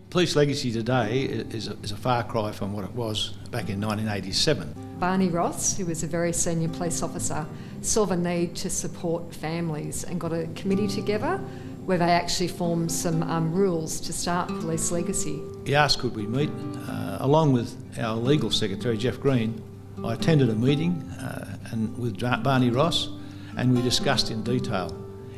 Police legacy today is a far cry from what it was back in 1987. Barney Ross, who was a very senior police officer, saw the need to support families and got a committee together where they actually formed some rules to start police legacy. He asked could we meet. Along with our legal secretary, Jeff Green, I attended a meeting with Barney Ross, and we discussed in detail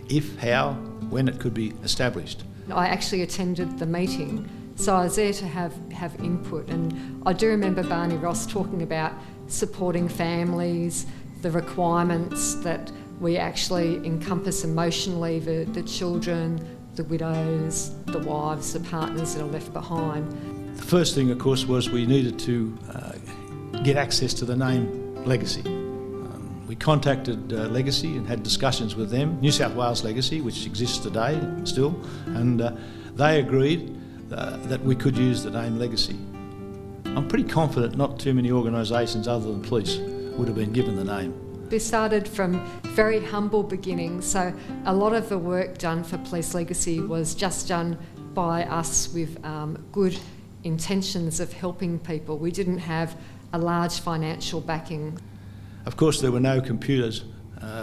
if, how, when it could be established. I actually attended the meeting, so I was there to have input, and I do remember Barney Ross talking about supporting families, the requirements that we actually encompass emotionally the children, the widows, the wives, the partners that are left behind. The first thing, of course, was we needed to get access to the name Legacy. We contacted Legacy and had discussions with them, New South Wales Legacy, which exists today still, and they agreed that we could use the name Legacy. I'm pretty confident not too many organisations other than police would have been given the name. We started from very humble beginnings, so a lot of the work done for Police Legacy was just done by us with good intentions of helping people. We didn't have a large financial backing. Of course, there were no computers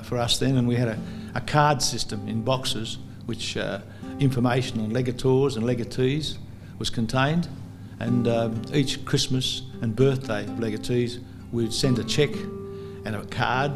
for us then, and we had a card system in boxes which information on legators and legatees was contained, and each Christmas and birthday of legatees we'd send a cheque and a card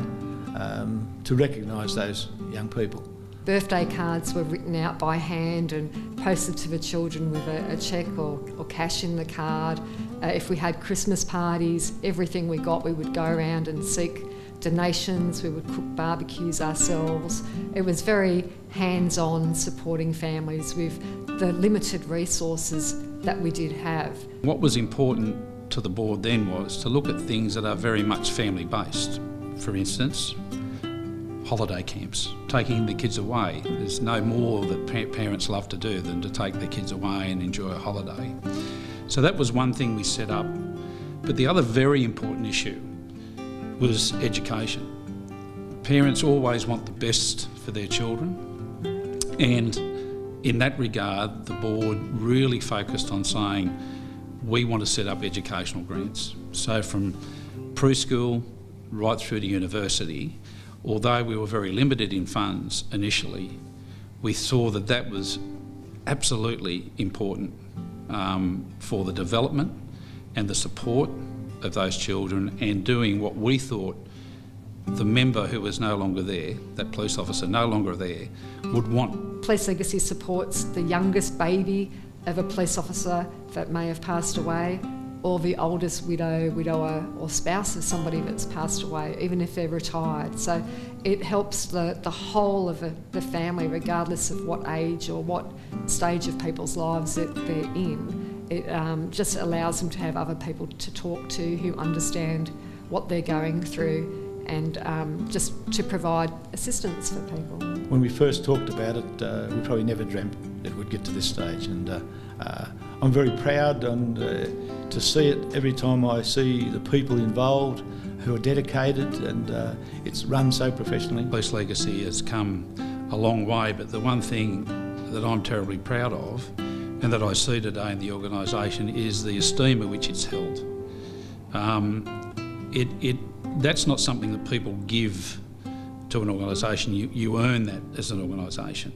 to recognise those young people. Birthday cards were written out by hand and posted to the children with a cheque or cash in the card. If we had Christmas parties, everything we got we would go around and seek donations. We would cook barbecues ourselves. It was very hands-on, supporting families with the limited resources that we did have. What was important to the board then was to look at things that are very much family-based. For instance, holiday camps, taking the kids away. There's no more that parents love to do than to take their kids away and enjoy a holiday. So that was one thing we set up. But the other very important issue was education. Parents always want the best for their children, and in that regard the board really focused on saying we want to set up educational grants. So from preschool right through to university, although we were very limited in funds initially, we saw that that was absolutely important for the development and the support of those children, and doing what we thought the member who was no longer there, that police officer no longer there, would want. Police Legacy supports the youngest baby of a police officer that may have passed away, or the oldest widower or spouse of somebody that's passed away, even if they're retired. So it helps the whole of the family, regardless of what age or what stage of people's lives that they're in. It just allows them to have other people to talk to who understand what they're going through, and just to provide assistance for people. When we first talked about it, we probably never dreamt it would get to this stage, and I'm very proud and to see it every time I see the people involved who are dedicated, and it's run so professionally. Police Legacy has come a long way, but the one thing that I'm terribly proud of and that I see today in the organisation is the esteem at which it's held. That's not something that people give to an organisation. You earn that as an organisation.